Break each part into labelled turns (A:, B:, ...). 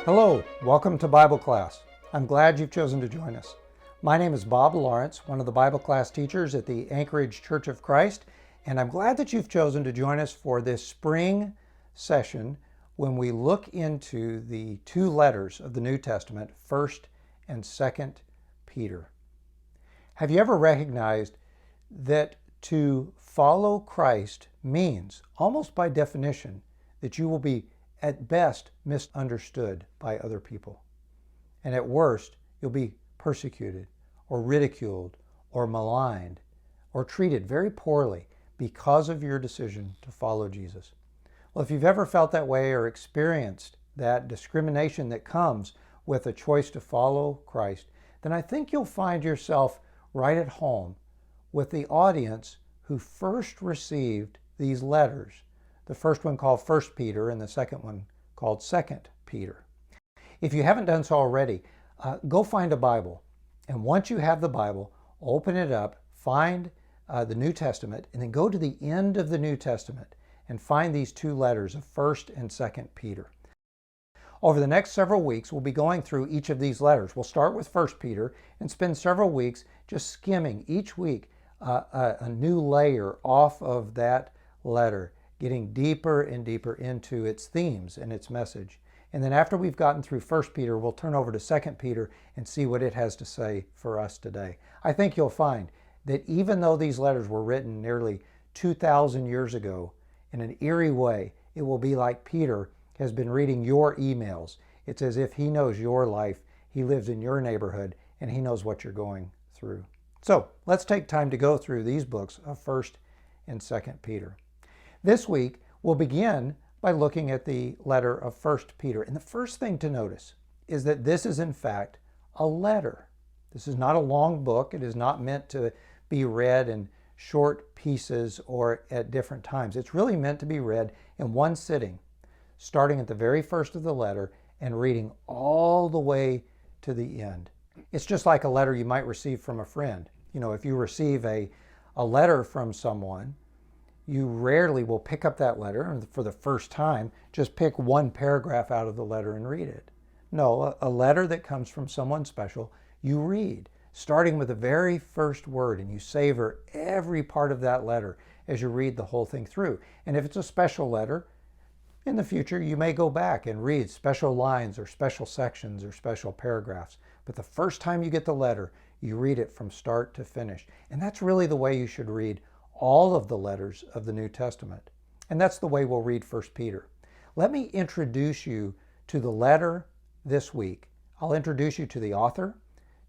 A: Hello, welcome to Bible class. I'm glad you've chosen to join us. My name is Bob Lawrence, one of the Bible class teachers at the Anchorage Church of Christ, and I'm glad that you've chosen to join us for this spring session when we look into the two letters of the New Testament, 1st and 2nd Peter. Have you ever recognized that to follow Christ means, almost by definition, that you will be at best misunderstood by other people, and at worst you'll be persecuted or ridiculed or maligned or treated very poorly because of your decision to follow Jesus? Well, if you've ever felt that way or experienced that discrimination that comes with a choice to follow Christ, then I think you'll find yourself right at home with the audience who first received these letters. The first one called 1 Peter and the second one called 2 Peter. If you haven't done so already, go find a Bible. And once you have the Bible, open it up, find the New Testament, and then go to the end of the New Testament and find these two letters of 1 and 2 Peter. Over the next several weeks, we'll be going through each of these letters. We'll start with 1 Peter and spend several weeks just skimming each week a new layer off of that letter, getting deeper and deeper into its themes and its message. And then after we've gotten through 1 Peter, we'll turn over to 2 Peter and see what it has to say for us today. I think you'll find that even though these letters were written nearly 2,000 years ago, in an eerie way, it will be like Peter has been reading your emails. It's as if he knows your life, he lives in your neighborhood, and he knows what you're going through. So let's take time to go through these books of 1 and 2 Peter. This week, we'll begin by looking at the letter of 1 Peter. And the first thing to notice is that this is, in fact, a letter. This is not a long book. It is not meant to be read in short pieces or at different times. It's really meant to be read in one sitting, starting at the very first of the letter and reading all the way to the end. It's just like a letter you might receive from a friend. You know, if you receive a letter from someone, you rarely will pick up that letter and for the first time just pick one paragraph out of the letter and read it. No, a letter that comes from someone special, you read, starting with the very first word, and you savor every part of that letter as you read the whole thing through. And if it's a special letter, in the future you may go back and read special lines or special sections or special paragraphs. But the first time you get the letter, you read it from start to finish. And that's really the way you should read all of the letters of the New Testament. And that's the way we'll read 1 Peter. Let me introduce you to the letter this week. I'll introduce you to the author,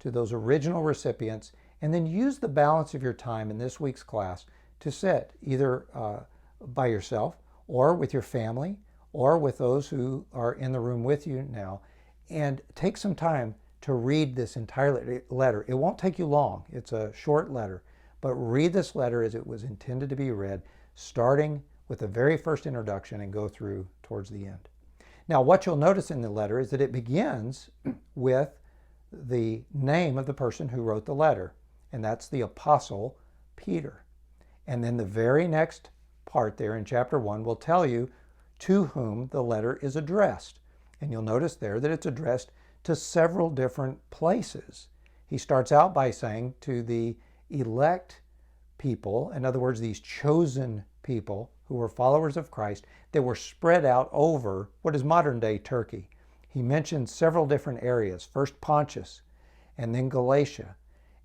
A: to those original recipients, and then use the balance of your time in this week's class to sit either by yourself or with your family or with those who are in the room with you now, and take some time to read this entire letter. It won't take you long. It's a short letter. But read this letter as it was intended to be read, starting with the very first introduction and go through towards the end. Now, what you'll notice in the letter is that it begins with the name of the person who wrote the letter, and that's the Apostle Peter. And then the very next part there in chapter 1 will tell you to whom the letter is addressed. And you'll notice there that it's addressed to several different places. He starts out by saying to the elect people, in other words, these chosen people who were followers of Christ, that were spread out over what is modern day Turkey. He mentions several different areas, first Pontus, and then Galatia,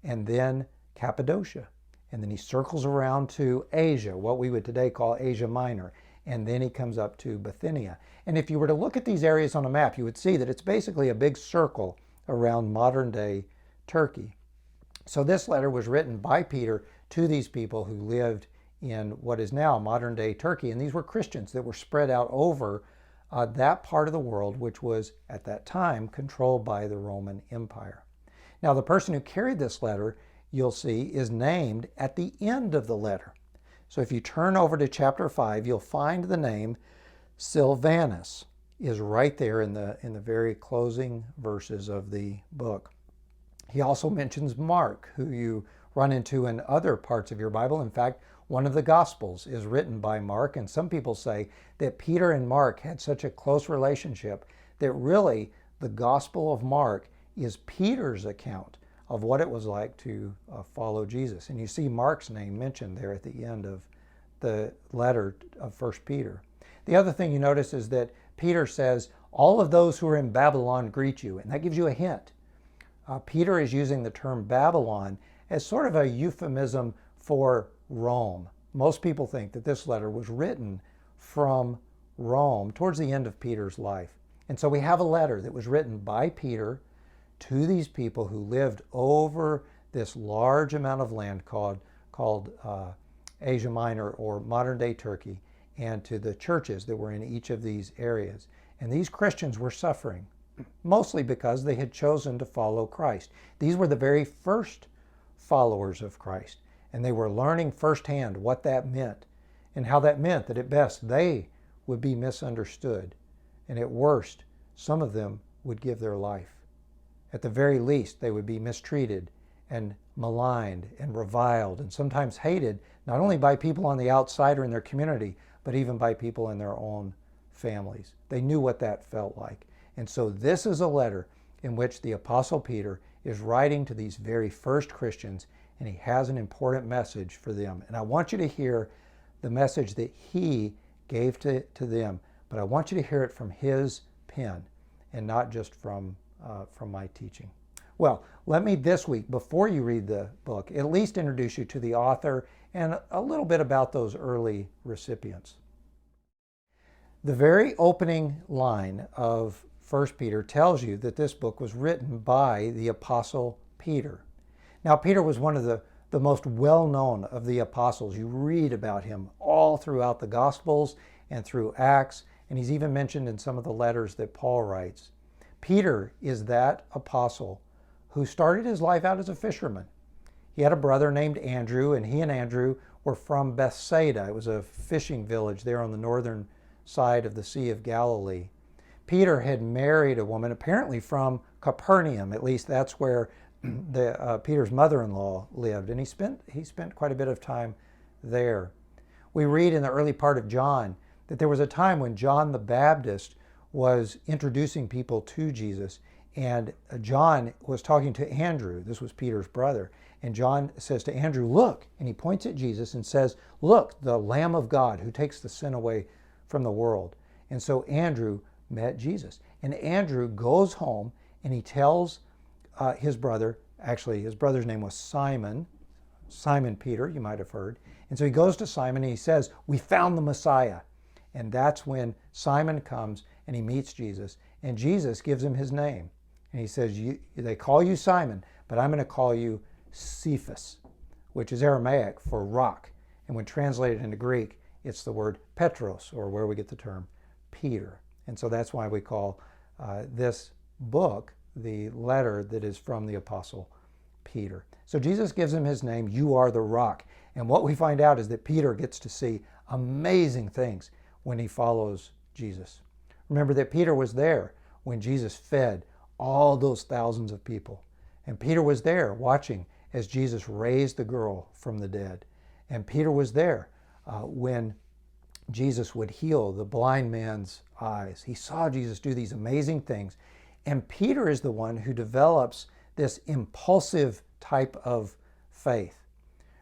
A: and then Cappadocia. And then he circles around to Asia, what we would today call Asia Minor, and then he comes up to Bithynia. And if you were to look at these areas on a map, you would see that it's basically a big circle around modern day Turkey. So this letter was written by Peter to these people who lived in what is now modern day Turkey. And these were Christians that were spread out over that part of the world, which was at that time controlled by the Roman Empire. Now, the person who carried this letter, you'll see, is named at the end of the letter. So if you turn over to chapter 5, you'll find the name Silvanus is right there in the very closing verses of the book. He also mentions Mark, who you run into in other parts of your Bible. In fact, one of the Gospels is written by Mark, and some people say that Peter and Mark had such a close relationship that really the Gospel of Mark is Peter's account of what it was like to follow Jesus. And you see Mark's name mentioned there at the end of the letter of 1 Peter. The other thing you notice is that Peter says, all of those who are in Babylon greet you. And that gives you a hint. Peter is using the term Babylon as sort of a euphemism for Rome. Most people think that this letter was written from Rome towards the end of Peter's life. And so we have a letter that was written by Peter to these people who lived over this large amount of land called Asia Minor, or modern-day Turkey, and to the churches that were in each of these areas. And these Christians were suffering, mostly because they had chosen to follow Christ. These were the very first followers of Christ, and they were learning firsthand what that meant, and how that meant that at best they would be misunderstood, and at worst, some of them would give their life. At the very least, they would be mistreated and maligned and reviled and sometimes hated, not only by people on the outside or in their community, but even by people in their own families. They knew what that felt like. And so this is a letter in which the Apostle Peter is writing to these very first Christians, and he has an important message for them. And I want you to hear the message that he gave to them, but I want you to hear it from his pen and not just from my teaching. Well, let me this week, before you read the book, at least introduce you to the author and a little bit about those early recipients. The very opening line of 1 Peter tells you that this book was written by the Apostle Peter. Now, Peter was one of the most well-known of the apostles. You read about him all throughout the Gospels and through Acts, and he's even mentioned in some of the letters that Paul writes. Peter is that apostle who started his life out as a fisherman. He had a brother named Andrew, and he and Andrew were from Bethsaida. It was a fishing village there on the northern side of the Sea of Galilee. Peter had married a woman apparently from Capernaum. At least that's where Peter's mother-in-law lived, and he spent quite a bit of time there. We read in the early part of John that there was a time when John the Baptist was introducing people to Jesus, and John was talking to Andrew. This was Peter's brother. And John says to Andrew, "Look," and he points at Jesus and says, "Look, the Lamb of God who takes the sin away from the world." And so Andrew met Jesus. And Andrew goes home and he tells his brother, actually his brother's name was Simon Peter, you might have heard. And so he goes to Simon and he says, "We found the Messiah." And that's when Simon comes and he meets Jesus. And Jesus gives him his name. And he says, they call you Simon, but I'm going to call you Cephas, which is Aramaic for rock. And when translated into Greek, it's the word Petros, or where we get the term Peter. And so that's why we call this book the letter that is from the Apostle Peter. So Jesus gives him his name, "You are the rock." And what we find out is that Peter gets to see amazing things when he follows Jesus. Remember that Peter was there when Jesus fed all those thousands of people. And Peter was there watching as Jesus raised the girl from the dead. And Peter was there when Jesus would heal the blind man's eyes. He saw Jesus do these amazing things. And Peter is the one who develops this impulsive type of faith.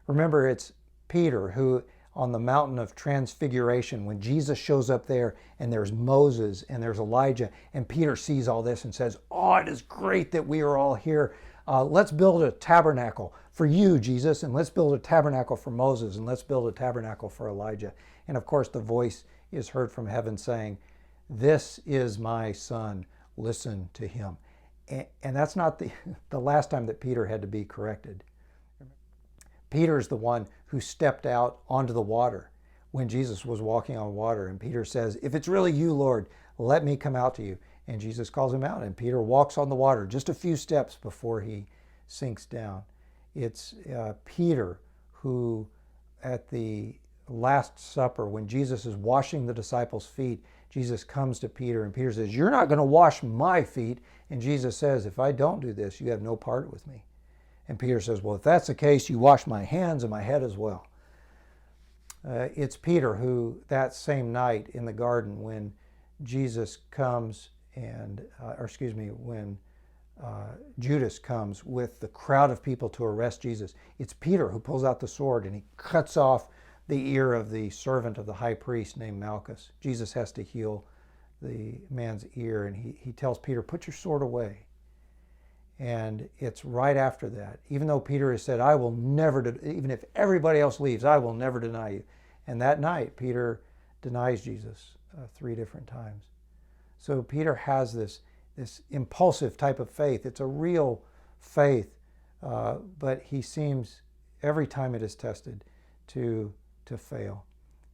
A: Remember, it's Peter who, on the mountain of transfiguration, when Jesus shows up there and there's Moses and there's Elijah, and Peter sees all this and says, "Oh, it is great that we are all here. Let's build a tabernacle for you, Jesus, and let's build a tabernacle for Moses, and let's build a tabernacle for Elijah." And of course, the voice is heard from heaven saying, "This is my son, listen to him." And that's not the last time that Peter had to be corrected. Peter's the one who stepped out onto the water when Jesus was walking on water. And Peter says, "If it's really you, Lord, let me come out to you." And Jesus calls him out, and Peter walks on the water just a few steps before he sinks down. It's Peter who, at the Last Supper, when Jesus is washing the disciples' feet, Jesus comes to Peter, and Peter says, "You're not going to wash my feet." And Jesus says, "If I don't do this, you have no part with me." And Peter says, "Well, if that's the case, you wash my hands and my head as well." It's Peter who, that same night in the garden when Jesus comes when Judas comes with the crowd of people to arrest Jesus, it's Peter who pulls out the sword and he cuts off the ear of the servant of the high priest named Malchus. Jesus has to heal the man's ear, and he tells Peter, put your sword away. And it's right after that, even though Peter has said, I will never, even if everybody else leaves, I will never deny you. And that night, Peter denies Jesus 3 different times. So Peter has this impulsive type of faith. It's a real faith, but he seems, every time it is tested, to fail.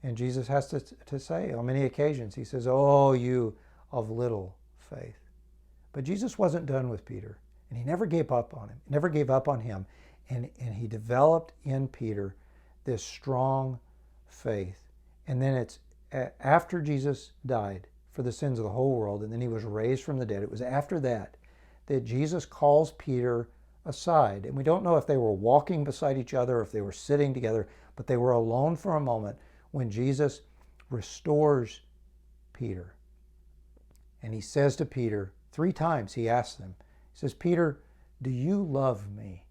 A: And Jesus has to say on many occasions, he says, oh, you of little faith. But Jesus wasn't done with Peter, and he never gave up on him, and he developed in Peter this strong faith. And then it's after Jesus died for the sins of the whole world, and then he was raised from the dead. It was after that Jesus calls Peter aside. And we don't know if they were walking beside each other, or if they were sitting together, but they were alone for a moment when Jesus restores Peter. And he says to Peter, 3 times he asks him, he says, Peter, do you love me?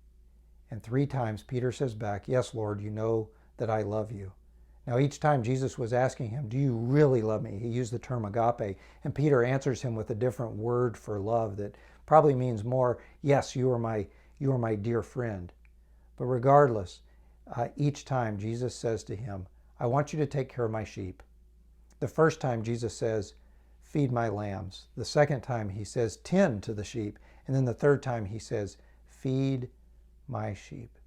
A: And 3 times Peter says back, yes, Lord, you know that I love you. Now, each time Jesus was asking him, do you really love me? He used the term agape, and Peter answers him with a different word for love that probably means more, yes, you are my dear friend. But regardless, each time Jesus says to him, I want you to take care of my sheep. The first time Jesus says, feed my lambs. The second time he says, tend to the sheep. And then the third time he says, feed my sheep.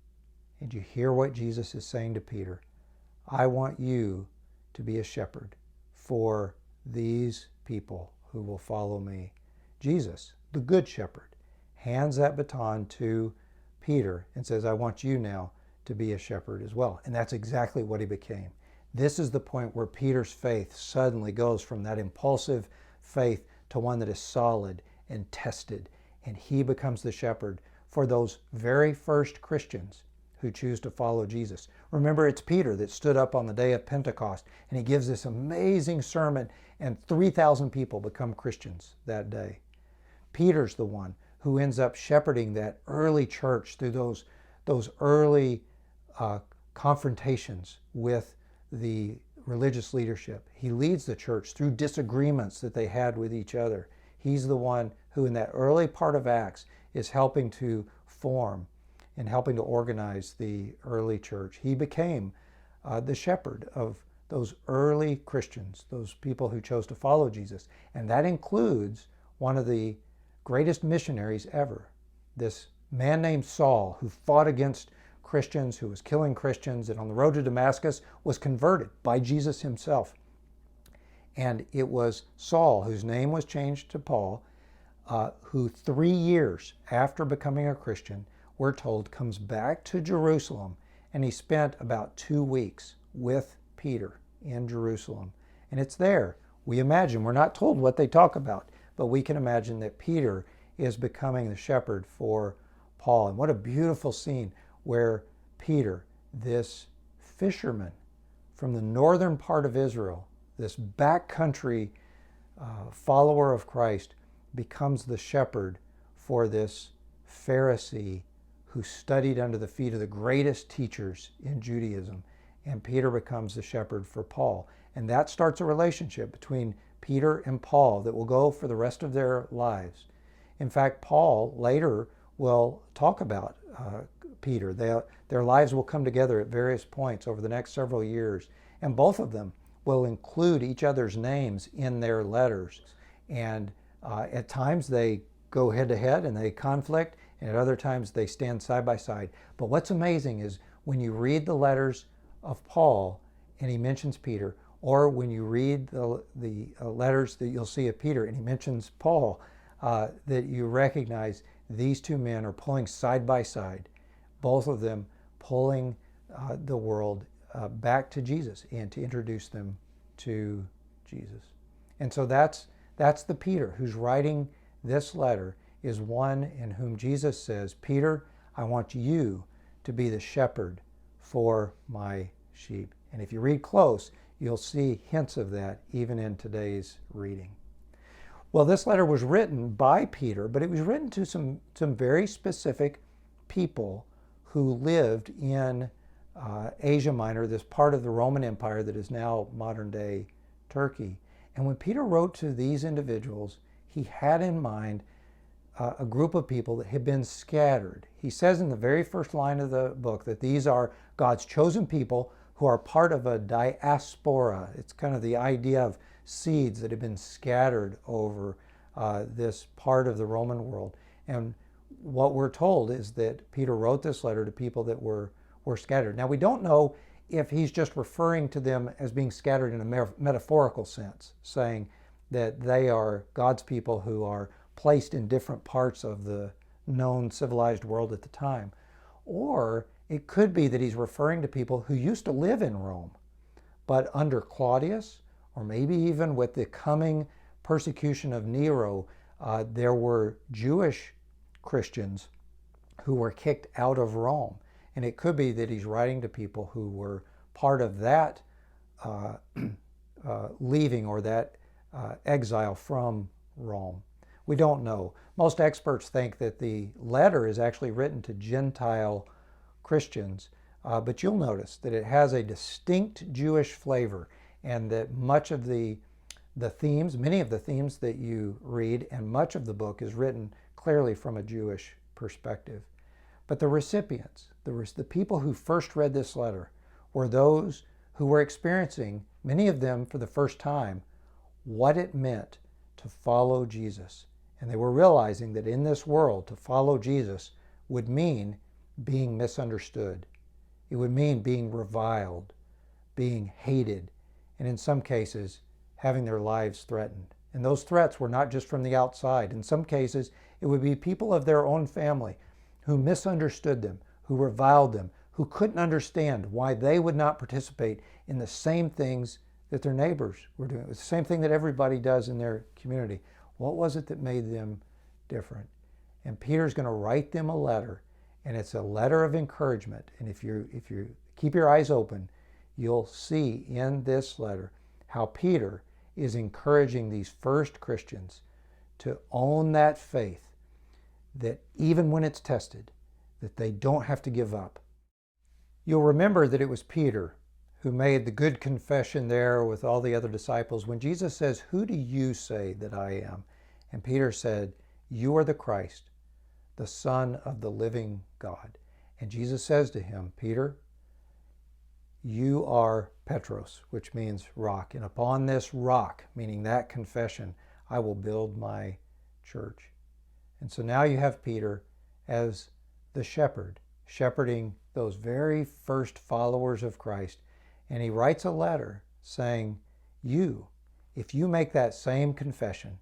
A: And you hear what Jesus is saying to Peter. I want you to be a shepherd for these people who will follow me. Jesus, the good shepherd, hands that baton to Peter and says, I want you now to be a shepherd as well. And that's exactly what he became. This is the point where Peter's faith suddenly goes from that impulsive faith to one that is solid and tested. And he becomes the shepherd for those very first Christians who choose to follow Jesus. Remember, it's Peter that stood up on the day of Pentecost, and he gives this amazing sermon, and 3,000 people become Christians that day. Peter's the one who ends up shepherding that early church through those early confrontations with the religious leadership. He leads the church through disagreements that they had with each other. He's the one who in that early part of Acts is helping to form and helping to organize the early church. He became the shepherd of those early Christians, those people who chose to follow Jesus. And that includes one of the greatest missionaries ever, this man named Saul, who fought against Christians, who was killing Christians, and on the road to Damascus was converted by Jesus himself. And it was Saul, whose name was changed to Paul, who 3 years after becoming a Christian, we're told, comes back to Jerusalem, and he spent about 2 weeks with Peter in Jerusalem. And it's there, we imagine, we're not told what they talk about, but we can imagine that Peter is becoming the shepherd for Paul. And what a beautiful scene where Peter, this fisherman from the northern part of Israel, this backcountry follower of Christ, becomes the shepherd for this Pharisee who studied under the feet of the greatest teachers in Judaism. And Peter becomes the shepherd for Paul. And that starts a relationship between Peter and Paul that will go for the rest of their lives. In fact, Paul later will talk about Peter. Their lives will come together at various points over the next several years. And both of them will include each other's names in their letters. And at times they go head to head and they conflict, and at other times they stand side by side. But what's amazing is when you read the letters of Paul and he mentions Peter, or when you read the letters that you'll see of Peter and he mentions Paul, that you recognize these two men are pulling side by side, both of them pulling the world back to Jesus and to introduce them to Jesus. And so that's the Peter who's writing this letter, is one in whom Jesus says, Peter, I want you to be the shepherd for my sheep. And if you read close, you'll see hints of that even in today's reading. Well, this letter was written by Peter, but it was written to some very specific people who lived in Asia Minor, this part of the Roman Empire that is now modern-day Turkey. And when Peter wrote to these individuals, he had in mind a group of people that had been scattered. He says in the very first line of the book that these are God's chosen people who are part of a diaspora. It's kind of the idea of seeds that have been scattered over this part of the Roman world. And what we're told is that Peter wrote this letter to people that were scattered. Now, we don't know if he's just referring to them as being scattered in a metaphorical sense, saying that they are God's people who are placed in different parts of the known civilized world at the time. Or it could be that he's referring to people who used to live in Rome, but under Claudius, or maybe even with the coming persecution of Nero, there were Jewish Christians who were kicked out of Rome. And it could be that he's writing to people who were part of that leaving or that exile from Rome. We don't know. Most experts think that the letter is actually written to Gentile Christians, but you'll notice that it has a distinct Jewish flavor, and that much of the themes, many of the themes that you read, and much of the book is written clearly from a Jewish perspective. But the recipients, the people who first read this letter, were those who were experiencing, many of them for the first time, what it meant to follow Jesus. And they were realizing that in this world, to follow Jesus would mean being misunderstood. It would mean being reviled, being hated, and in some cases, having their lives threatened. And those threats were not just from the outside. In some cases, it would be people of their own family who misunderstood them, who reviled them, who couldn't understand why they would not participate in the same things that their neighbors were doing. It was the same thing that everybody does in their community. What was it that made them different? And Peter's going to write them a letter, and it's a letter of encouragement. And if you keep your eyes open, you'll see in this letter how Peter is encouraging these first Christians to own that faith, that even when it's tested, that they don't have to give up. You'll remember that it was Peter who made the good confession there with all the other disciples when Jesus says, "Who do you say that I am?" And Peter said, "You are the Christ, the Son of the living God." And Jesus says to him, "Peter, you are Petros," which means rock. And upon this rock, meaning that confession, I will build my church. And so now you have Peter as the shepherd, shepherding those very first followers of Christ. And he writes a letter saying, if you make that same confession,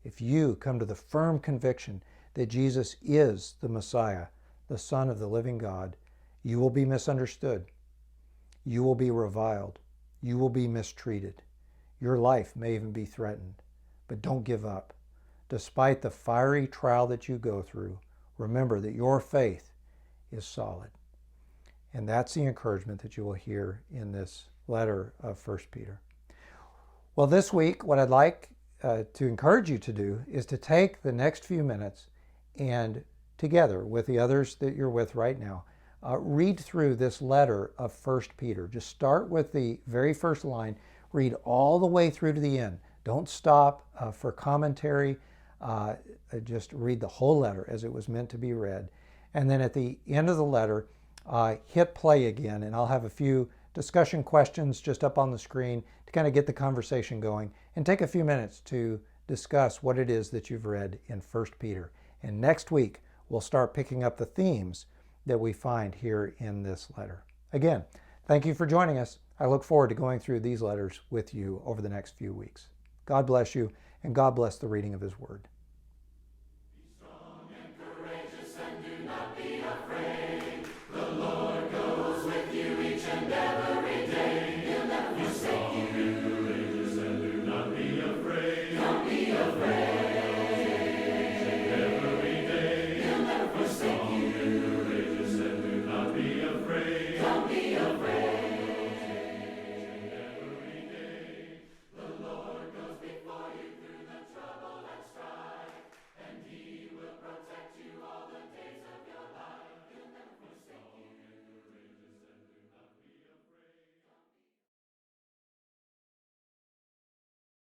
A: if you come to the firm conviction that Jesus is the Messiah, the Son of the living God, you will be misunderstood. You will be reviled. You will be mistreated. Your life may even be threatened. But don't give up. Despite the fiery trial that you go through, remember that your faith is solid. And that's the encouragement that you will hear in this letter of 1 Peter. Well, this week, what I'd like to encourage you to do is to take the next few minutes and together with the others that you're with right now, read through this letter of 1 Peter. Just start with the very first line, read all the way through to the end. Don't stop for commentary. Just read the whole letter as it was meant to be read. And then at the end of the letter, hit play again, and I'll have a few discussion questions just up on the screen to kind of get the conversation going, and take a few minutes to discuss what it is that you've read in 1 Peter. And next week, we'll start picking up the themes that we find here in this letter. Again, thank you for joining us. I look forward to going through these letters with you over the next few weeks. God bless you, and God bless the reading of His Word.